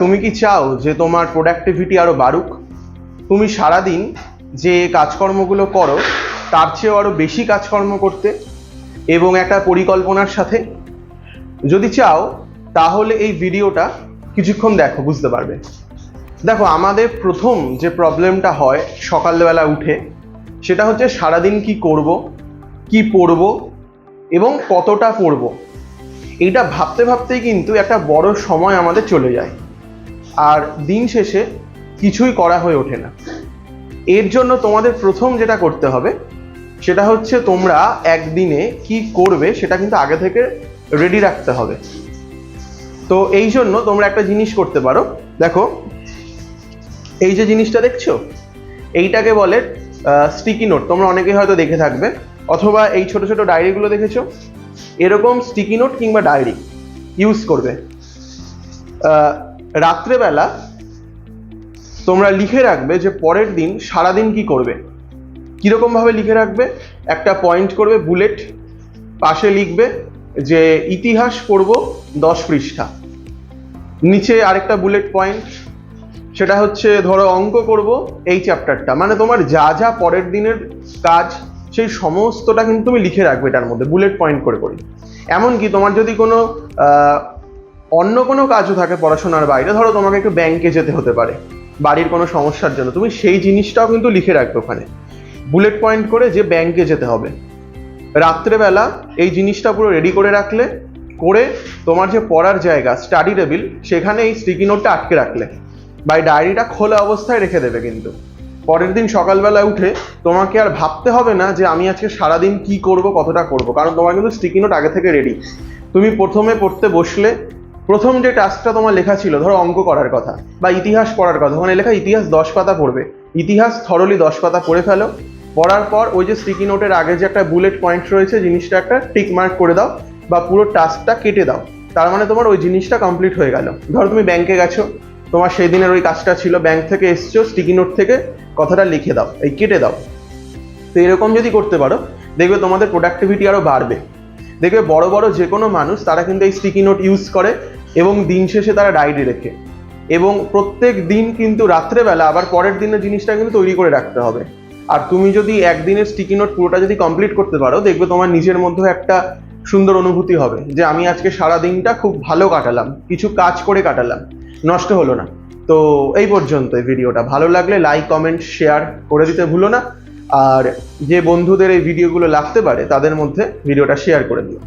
তুমি কি চাও যে তোমার প্রোডাক্টিভিটি আরো বাড়ুক? তুমি সারাদিন যে কাজকর্মগুলো করো তার চেয়েও আরো বেশি কাজকর্ম করতে এবং একটা পরিকল্পনার সাথে? যদি চাও তাহলে এই ভিডিওটা কিছুক্ষণ দেখো, বুঝতে পারবে। দেখো, আমাদের প্রথম যে প্রবলেমটা হয় সকালবেলা উঠে, সেটা হচ্ছে সারাদিন কি করব, কি পড়ব এবং কতটা পড়ব। এইটা ভাবতে ভাবতেই কিন্তু একটা বড় সময় আমাদের চলে যায়, আর দিন শেষে কিছুই করা হয়ে ওঠে না। এর জন্য তোমাদের প্রথম যেটা করতে হবে সেটা হচ্ছে তোমরা একদিনে কি করবে সেটা কিন্তু আগে থেকে রেডি রাখতে হবে। তো এই জন্য তোমরা একটা জিনিস করতে পারো। দেখো, এই যে জিনিসটা দেখছো, এইটাকে বলে স্টিকি নোট। তোমরা অনেকেই হয়তো দেখে থাকবে, অথবা এই ছোট ছোট ডায়েরিগুলো দেখেছো। এরকম স্টিকি নোট কিংবা ডায়েরি ইউজ করবে। রাত্রেবেলা তোমরা লিখে রাখবে যে পরের দিন সারাদিন কি করবে। কিরকম ভাবে লিখে রাখবে? একটা পয়েন্ট করবে, বুলেট, পাশে লিখবে যে ইতিহাস পড়ব 10 পৃষ্ঠা, নিচে আরেকটা বুলেট পয়েন্ট, সেটা হচ্ছে ধরো অঙ্ক করব এই চ্যাপ্টারটা। মানে তোমার যা যা পরের দিনের কাজ সেই সমস্তটা কিন্তু তুমি লিখে রাখবে এটার মধ্যে, বুলেট পয়েন্ট করে করে। এমনকি তোমার যদি কোনো অন্য কোনো কাজও থাকে পড়াশোনার বাইরে, ধরো তোমাকে একটু ব্যাংকে যেতে হতে পারে বাড়ির কোনো সমস্যার জন্য, তুমি সেই জিনিসটাও কিন্তু লিখে রাখবে ওখানে, বুলেট পয়েন্ট করে যে ব্যাংকে যেতে হবে। রাত্রেবেলা এই জিনিসটা পুরো রেডি করে রাখলে, করে তোমার যে পড়ার জায়গা স্টাডি টেবিল, সেখানে এই স্টিকি নোটটা আটকে রাখলে বা এই ডায়েরিটা খোলা অবস্থায় রেখে দেবে। কিন্তু পরের দিন সকালবেলা উঠে তোমাকে আর ভাবতে হবে না যে আমি আজকে সারাদিন কি করব, কতটা করব, কারণ তোমার কিন্তু স্টিকি নোট আগে থেকে রেডি। তুমি প্রথমে পড়তে বসলে, প্রথম যে টাস্কটা তোমার লেখা ছিল, ধরো অঙ্ক করার কথা বা ইতিহাস পড়ার কথা, ওখানে লেখা ইতিহাস 10 পাতা পড়বে। ইতিহাস থরলি 10 পাতা পড়ে ফেলো। পড়ার পর ওই যে স্টিকি নোটের আগে যে একটা বুলেট পয়েন্ট রয়েছে, জিনিসটা একটা টিক মার্ক করে দাও বা পুরো টাস্কটা কেটে দাও। তার মানে তোমার ওই জিনিসটা কমপ্লিট হয়ে গেল। ধরো তুমি ব্যাংকে গেছো, তোমার সেই দিনের ওই কাজটা ছিল, ব্যাংক থেকে এসছো, স্টিকি নোট থেকে কথাটা লিখে দাও, এই কেটে দাও। তো এরকম যদি করতে পারো, দেখবে তোমাদের প্রোডাক্টিভিটি আরো বাড়বে। দেখবে বড় বড় যে কোনো মানুষ তারা কিন্তু এই স্টিকি নোট ইউজ করে এবং দিন শেষে তারা ডায়েরি রেখে, এবং প্রত্যেক দিন কিন্তু রাত্রেবেলা আবার পরের দিনের জিনিসটা কিন্তু তৈরি করে রাখতে হবে। আর তুমি যদি একদিনের স্টিকি নোট পুরোটা যদি কমপ্লিট করতে পারো, দেখবে তোমার নিজের মধ্যে একটা সুন্দর অনুভূতি হবে যে আমি আজকে সারা দিনটা খুব ভালো কাটালাম, কিছু কাজ করে কাটালাম, নষ্ট হলো না। তো এই পর্যন্ত এই ভিডিওটা। ভালো লাগলে লাইক, কমেন্ট, শেয়ার করে দিতে ভুলো না। আর যে বন্ধুদের এই ভিডিওগুলো লাগতে পারে তাদের মধ্যে ভিডিওটা শেয়ার করে দিও।